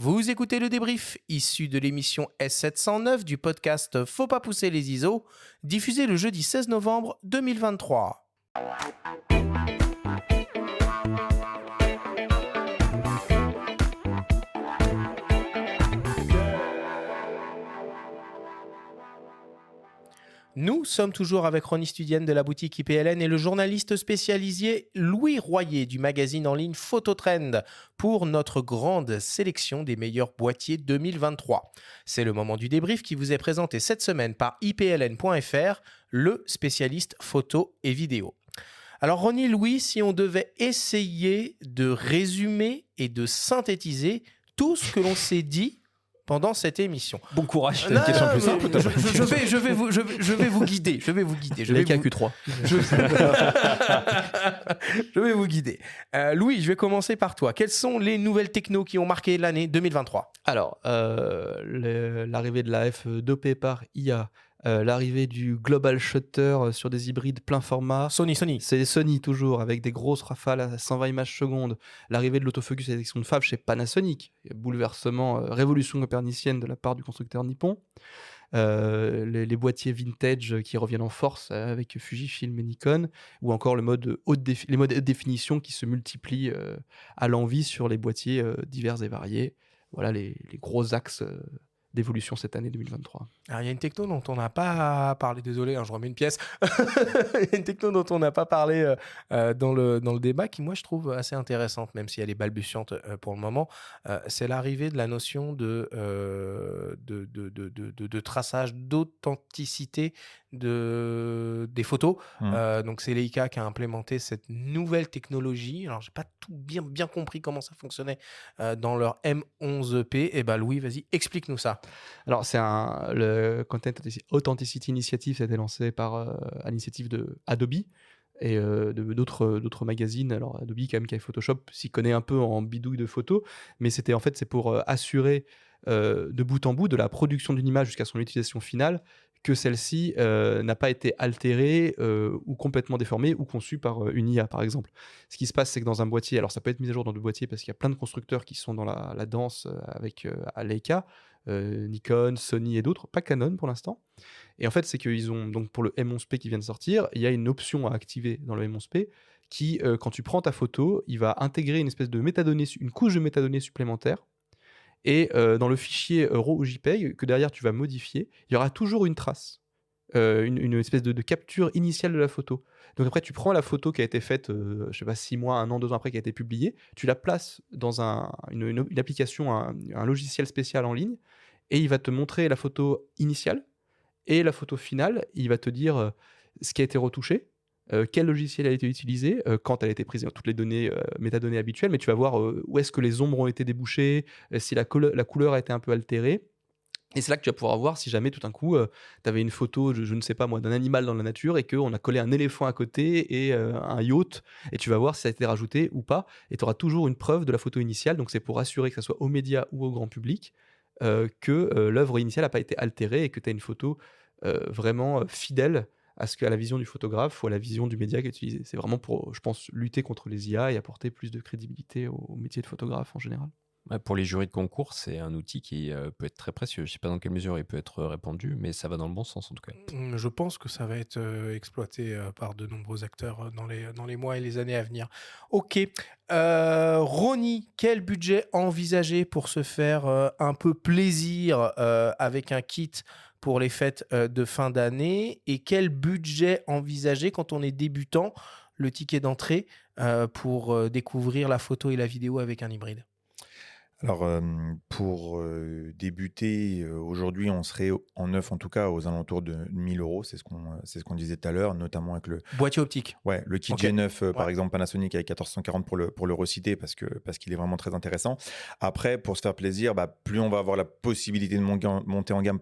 Vous écoutez le débrief issu de l'émission S709 du podcast Faut pas pousser les ISO, diffusé le jeudi 16 novembre 2023. Nous sommes toujours avec Ronnie Studienne de la boutique IPLN et le journaliste spécialisé Louis Royer du magazine en ligne Phototrend pour notre grande sélection des meilleurs boîtiers 2023. C'est le moment du débrief qui vous est présenté cette semaine par ipln.fr, le spécialiste photo et vidéo. Alors Ronnie, Louis, si on devait essayer de résumer et de synthétiser tout ce que l'on s'est dit pendant cette émission. Bon courage, c'est une question plus simple. Je vais vous guider. Je vais vous guider. Les KQ3. Je vais vous guider. Louis, je vais commencer par toi. Quelles sont les nouvelles technos qui ont marqué l'année 2023 ? Alors, l'arrivée de la f2P par IA, l'arrivée du Global Shutter sur des hybrides plein format. Sony. C'est Sony toujours, avec des grosses rafales à 120 images secondes. L'arrivée de l'autofocus à détection de fave chez Panasonic. Bouleversement, révolution copernicienne de la part du constructeur nippon. Les boîtiers vintage qui reviennent en force avec Fujifilm et Nikon. Ou encore les modes haute définition qui se multiplient à l'envi sur les boîtiers divers et variés. Voilà les gros axes d'évolution cette année 2023. Alors, il y a une techno dont on n'a pas parlé, désolé, je remets une pièce. Il y a une techno dont on n'a pas parlé dans le débat qui, moi, je trouve assez intéressante, même si elle est balbutiante pour le moment. C'est l'arrivée de la notion de traçage, d'authenticité des photos. Donc, c'est Leica qui a implémenté cette nouvelle technologie. Alors, je n'ai pas tout bien compris comment ça fonctionnait dans leur M11P. Eh bien, Louis, vas-y, explique-nous ça. Alors, le Content Authenticity Initiative, ça a été lancé à l'initiative de Adobe et d'autres magazines. Alors, Adobe, quand même, qui a Photoshop, s'y connaît un peu en bidouille de photos, mais c'est pour assurer de bout en bout de la production d'une image jusqu'à son utilisation finale, que celle-ci n'a pas été altérée ou complètement déformée ou conçue par une IA, par exemple. Ce qui se passe, c'est que dans un boîtier, alors ça peut être mis à jour dans le boîtier parce qu'il y a plein de constructeurs qui sont dans la danse avec Leica, Nikon, Sony et d'autres, pas Canon pour l'instant. Et en fait, c'est qu'ils ont, donc pour le M11P qui vient de sortir, il y a une option à activer dans le M11P qui, quand tu prends ta photo, il va intégrer une espèce de métadonnées, une couche de métadonnées supplémentaire. Et dans le fichier RAW ou JPEG que derrière tu vas modifier, il y aura toujours une trace, une espèce de capture initiale de la photo. Donc après, tu prends la photo qui a été faite, 6 mois, 1 an, 2 ans après, qui a été publiée, tu la places dans une application, un logiciel spécial en ligne, et il va te montrer la photo initiale et la photo finale. Il va te dire ce qui a été retouché, quel logiciel a été utilisé, quand elle a été prise, toutes les données, métadonnées habituelles, mais tu vas voir où est-ce que les ombres ont été débouchées, si la couleur a été un peu altérée. Et c'est là que tu vas pouvoir voir si jamais tout d'un coup tu avais une photo, je ne sais pas moi, d'un animal dans la nature et qu'on a collé un éléphant à côté et un yacht, et tu vas voir si ça a été rajouté ou pas, et tu auras toujours une preuve de la photo initiale. Donc c'est pour assurer que ça soit aux médias ou au grand public que l'œuvre initiale n'a pas été altérée et que tu as une photo vraiment fidèle à la vision du photographe ou à la vision du média qui est utilisé. C'est vraiment pour, je pense, lutter contre les IA et apporter plus de crédibilité au métier de photographe en général. Ouais, pour les jurys de concours, c'est un outil qui peut être très précieux. Je ne sais pas dans quelle mesure il peut être répandu, mais ça va dans le bon sens en tout cas. Je pense que ça va être exploité par de nombreux acteurs dans les mois et les années à venir. Ok. Ronnie, quel budget envisagé pour se faire un peu plaisir avec un kit pour les fêtes de fin d'année, et quel budget envisagé quand on est débutant, le ticket d'entrée pour découvrir la photo et la vidéo avec un hybride ? Alors, pour débuter, aujourd'hui, on serait en neuf, en tout cas, aux alentours de 1 000 €. C'est ce qu'on disait tout à l'heure, notamment avec le boîtier optique. Ouais, le kit Okay. G9, par exemple, Panasonic avec 1440 pour le reciter parce qu'il est vraiment très intéressant. Après, pour se faire plaisir, plus on va avoir la possibilité de monter en gamme,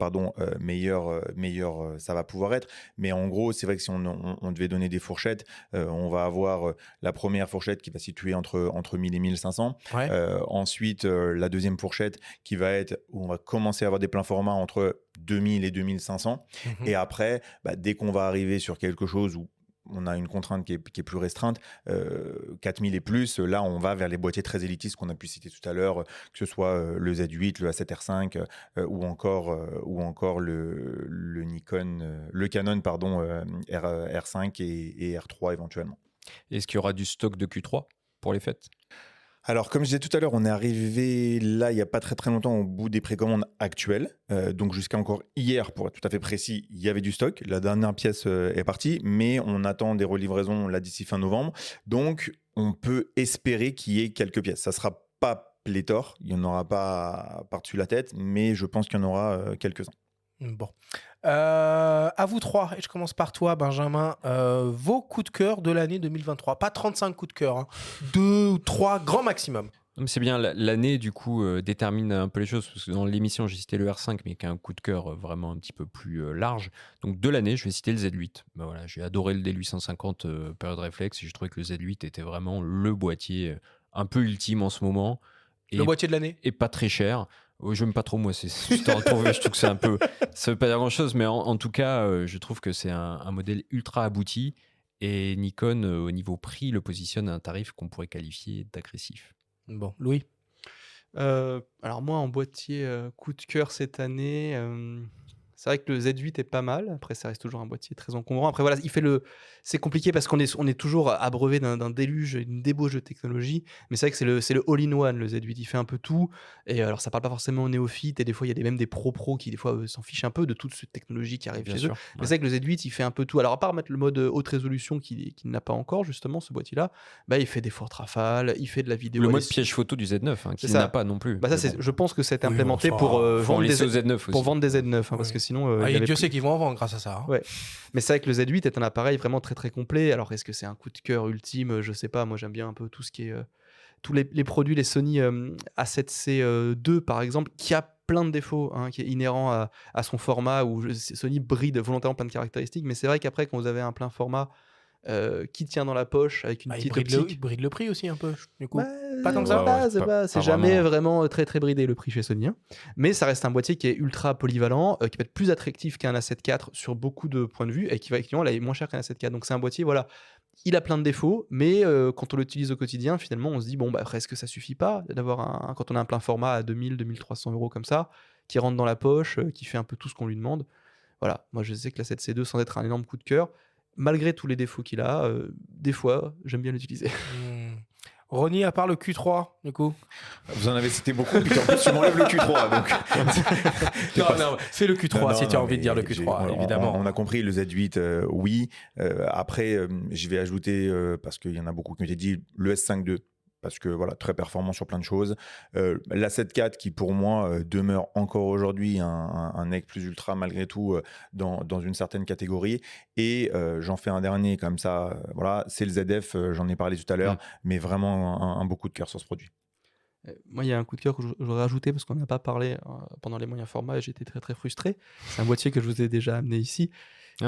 meilleur ça va pouvoir être. Mais en gros, c'est vrai que si on devait donner des fourchettes, on va avoir la première fourchette qui va se situer entre 1000 et 1500. Ouais. Ensuite, la deuxième fourchette qui va être où on va commencer à avoir des pleins formats entre 2000 et 2500. Et après, dès qu'on va arriver sur quelque chose où on a une contrainte qui est plus restreinte, 4000 et plus, là on va vers les boîtiers très élitistes qu'on a pu citer tout à l'heure, que ce soit le Z8, le A7R5 ou encore le Nikon, le Canon pardon, R5 et R3 éventuellement. Est-ce qu'il y aura du stock de Q3 pour les fêtes ? Alors, comme je disais tout à l'heure, on est arrivé là, il n'y a pas très très longtemps, au bout des précommandes actuelles. Donc, jusqu'à encore hier, pour être tout à fait précis, il y avait du stock. La dernière pièce est partie, mais on attend des relivraisons là d'ici fin novembre. Donc, on peut espérer qu'il y ait quelques pièces. Ça ne sera pas pléthore, il n'y en aura pas par-dessus la tête, mais je pense qu'il y en aura quelques-uns. Bon. À vous trois, et je commence par toi, Benjamin. Vos coups de cœur de l'année 2023. Pas 35 coups de cœur, hein. 2 ou 3 grand maximum. Non, mais c'est bien, l'année du coup détermine un peu les choses, parce que dans l'émission j'ai cité le R5 mais qui a un coup de cœur vraiment un petit peu plus large. Donc de l'année je vais citer le Z8. Ben voilà, j'ai adoré le D850 période réflexe et je trouvais que le Z8 était vraiment le boîtier un peu ultime en ce moment. Le boîtier de l'année. Et pas très cher. Je n'aime pas trop, moi, c'est histoire de trouver. Je trouve que c'est un peu. Ça veut pas dire grand chose, mais en tout cas, je trouve que c'est un modèle ultra abouti. Et Nikon, au niveau prix, le positionne à un tarif qu'on pourrait qualifier d'agressif. Bon, Louis. Alors, moi, en boîtier coup de cœur cette année, c'est vrai que le Z8 est pas mal. Après, ça reste toujours un boîtier très encombrant. Après, voilà, c'est compliqué parce qu'on est toujours abreuvé d'un déluge, une débauche de technologie. Mais c'est vrai que c'est le all-in-one, le Z8. Il fait un peu tout. Et alors, ça parle pas forcément aux néophytes. Et des fois, il y a même des pros qui, des fois, s'en fichent un peu de toute cette technologie qui arrive Bien chez sûr, eux. ouais. Mais c'est vrai que le Z8, il fait un peu tout. Alors, à part mettre le mode haute résolution qu'il n'a pas encore, justement, ce boîtier-là, bah, il fait des fortes rafales, il fait de la vidéo. Le mode piège photo du Z9, qu'il ça. n'a pas non plus. Bah, ça, je pense que c'est implémenté pour vendre des Z9 aussi. pour vendre des Z9, hein, Oui. parce que sinon. Et il y avait Dieu plus- sait qu'ils vont en vendre grâce à ça. Hein. Ouais. Mais c'est vrai que le Z8 est un appareil vraiment très très complet. Alors est-ce que c'est un coup de cœur ultime? Je sais pas. Moi j'aime bien un peu tout ce qui est tous les produits, les Sony A7C2 par exemple, qui a plein de défauts, hein, qui est inhérent à son format où Sony bride volontairement plein de caractéristiques. Mais c'est vrai qu'après quand vous avez un plein format qui tient dans la poche avec une Il petite optique. bride le prix aussi un peu, du coup. Bah, Pas tant que Ouais, ça. ouais, c'est pas jamais vraiment très très bridé le prix chez Sony, hein. Mais ça reste un boîtier qui est ultra polyvalent, qui peut être plus attractif qu'un A7 IV sur beaucoup de points de vue et qui va effectivement aller moins cher qu'un A7 IV. Donc c'est un boîtier, voilà, il a plein de défauts, mais quand on l'utilise au quotidien, finalement on se dit bon bah est-ce que ça suffit pas d'avoir quand on a un plein format à 2000-2300 € comme ça, qui rentre dans la poche, qui fait un peu tout ce qu'on lui demande. Voilà, moi je sais que la 7C2 sans être un énorme coup de cœur, malgré tous les défauts qu'il a, des fois, j'aime bien l'utiliser. Ronnie, à part le Q3, du coup. Vous en avez cité beaucoup, puis en plus tu m'enlèves le Q3. Donc... Non, fais le Q3 si tu as envie de dire le Q3, évidemment. On a compris, le Z8, oui. Après, je vais ajouter, parce qu'il y en a beaucoup qui m'ont dit, le S5 II. Parce que voilà, très performant sur plein de choses. L'A7 IV qui pour moi demeure encore aujourd'hui un nec plus ultra malgré tout dans une certaine catégorie. Et j'en fais un dernier comme ça, voilà, c'est le ZF, j'en ai parlé tout à l'heure, mais vraiment un beau coup de cœur sur ce produit. Moi, il y a un coup de cœur que j'aurais ajouté parce qu'on n'a pas parlé pendant les moyens formats et j'étais très très frustré. C'est un boîtier que je vous ai déjà amené ici,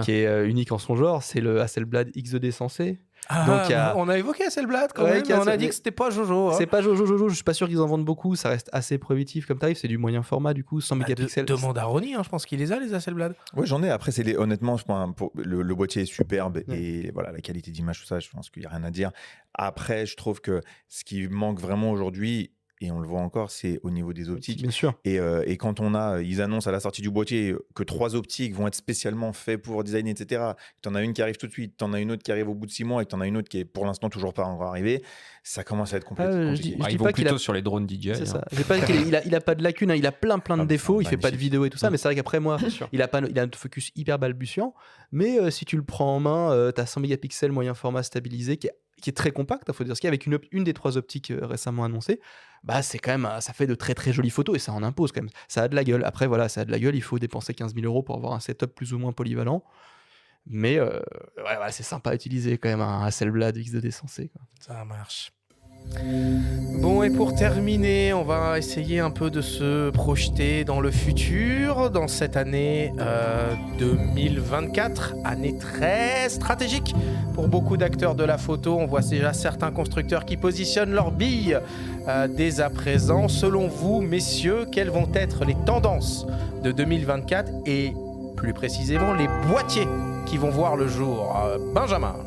qui est unique en son genre, c'est le Hasselblad XED Sensei. Donc, on a évoqué Hasselblad quand Ouais, même, mais on a dit que c'était pas Jojo. Hein. C'est pas Jojo, je suis pas sûr qu'ils en vendent beaucoup, ça reste assez prohibitif comme tarif, c'est du moyen format du coup, 100 mégapixels. Demande à Ronnie, hein, je pense qu'il les a les Hasselblad. Ouais, j'en ai. Après, honnêtement, le boîtier est superbe et voilà, la qualité d'image, tout ça, je pense qu'il n'y a rien à dire. Après, je trouve que ce qui manque vraiment aujourd'hui, et on le voit encore, c'est au niveau des optiques. Bien sûr. Et quand ils annoncent à la sortie du boîtier que 3 optiques vont être spécialement faites pour designer, etc., tu en as une qui arrive tout de suite, tu en as une autre qui arrive au bout de 6 mois et tu en as une autre qui est pour l'instant toujours pas encore arrivée, ça commence à être compliqué. Je dis Ils vont pas qu'il plutôt sur les drones DJI. C'est hein. ça. J'ai pas qu'il a pas de lacunes, hein. Il a plein de défauts, il fait pas de vidéo et tout ça, mais c'est vrai qu'après moi, il a un focus hyper balbutiant, mais si tu le prends en main, tu as 100 mégapixels moyen format stabilisé qui est très compact, il faut dire ce qu'il y a, avec une des 3 optiques récemment annoncées, bah c'est quand même, ça fait de très très jolies photos et ça en impose quand même. Ça a de la gueule. Après voilà, ça a de la gueule, il faut dépenser 15 000 € pour avoir un setup plus ou moins polyvalent. Mais c'est sympa à utiliser quand même un Hasselblad X2D Sensei, quoi. Ça marche. Bon, et pour terminer, on va essayer un peu de se projeter dans le futur, dans cette année 2024, année très stratégique pour beaucoup d'acteurs de la photo. On voit déjà certains constructeurs qui positionnent leurs billes dès à présent. Selon vous, messieurs, quelles vont être les tendances de 2024 et plus précisément les boîtiers qui vont voir le jour? Benjamin.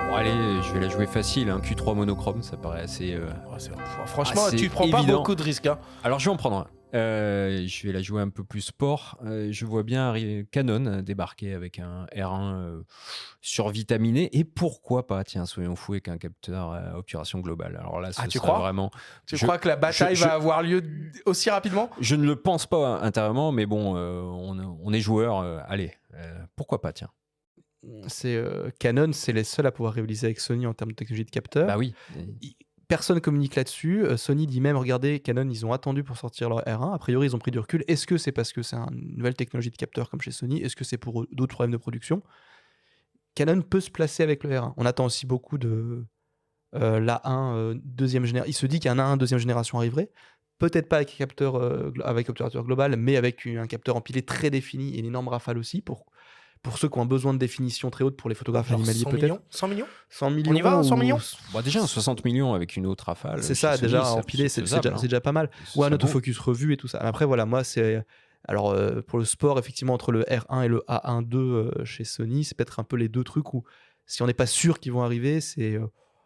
Bon, allez, je vais la jouer facile, hein. Q3 monochrome, ça paraît assez... Franchement, c'est tu prends pas évident. beaucoup de risques. Hein. Alors, je vais en prendre un. Je vais la jouer un peu plus sport. Je vois bien Canon débarquer avec un R1 survitaminé. Et pourquoi pas, tiens, soyons fous, avec un capteur à obturation globale. Alors là, tu serait crois vraiment... Tu crois que la bataille va avoir lieu aussi rapidement? Je ne le pense pas intérieurement, mais bon, on est joueur. Allez, pourquoi pas, tiens. Canon, c'est les seuls à pouvoir rivaliser avec Sony en termes de technologie de capteur. Bah oui. Personne communique là-dessus. Sony dit même, regardez, Canon, ils ont attendu pour sortir leur R1. A priori, ils ont pris du recul. Est-ce que c'est parce que c'est une nouvelle technologie de capteur comme chez Sony? Est-ce que c'est pour d'autres problèmes de production? Canon peut se placer avec le R1. On attend aussi beaucoup de l'A1 deuxième génération. Il se dit qu'un A1 deuxième génération arriverait. Peut-être pas avec capteur avec obturateur global, mais avec un capteur empilé très défini et une énorme rafale aussi pour ceux qui ont besoin de définition très haute pour les photographes animaliers, 100 peut-être. millions 100 millions 100 millions. On y va, 100 millions Bon, déjà, 60 millions avec une autre rafale. C'est chez ça, Sony, déjà ça- empilé, c'est faisable, hein. déjà pas mal. Ce Ou un serait beau. autofocus revu et tout ça. Après, voilà, moi, c'est. Alors, pour le sport, effectivement, entre le R1 et le A1.2 chez Sony, c'est peut-être un peu les deux trucs où, si on n'est pas sûr qu'ils vont arriver, il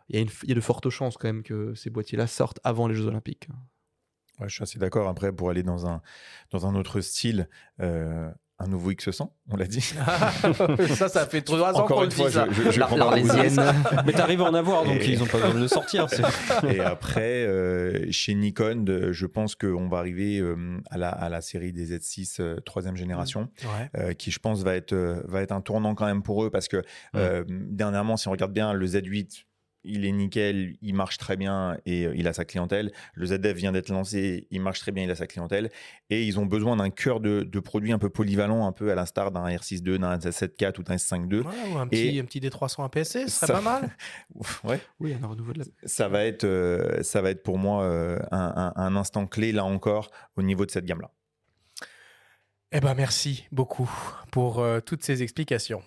y a de fortes chances quand même que ces boîtiers-là sortent avant les Jeux Olympiques. Ouais, je suis assez d'accord. Après, pour aller dans un autre style, un nouveau X100, on l'a dit. Ça fait 3 ans Encore qu'on une le fois, dit ça. je prends pas beaucoup de risques. Mais t'arrives à en avoir, donc Et- ils n'ont pas besoin de le sortir. Et après, chez Nikon, je pense qu'on va arriver à la série des Z6 troisième génération, Ouais. qui je pense va être un tournant quand même pour eux, parce que dernièrement, si on regarde bien, le Z8, il est nickel, il marche très bien et il a sa clientèle. Le ZF vient d'être lancé, il marche très bien, il a sa clientèle. Et ils ont besoin d'un cœur de produit un peu polyvalent, un peu à l'instar d'un R6.2, d'un S7 IV ou d'un S5 II. Ouais, ou un petit D300 APS-C, ce serait Ça- pas mal. Ouais. Oui, un renouveau de la. Ça va être pour moi un instant clé, là encore, au niveau de cette gamme-là. Eh ben, merci beaucoup pour toutes ces explications.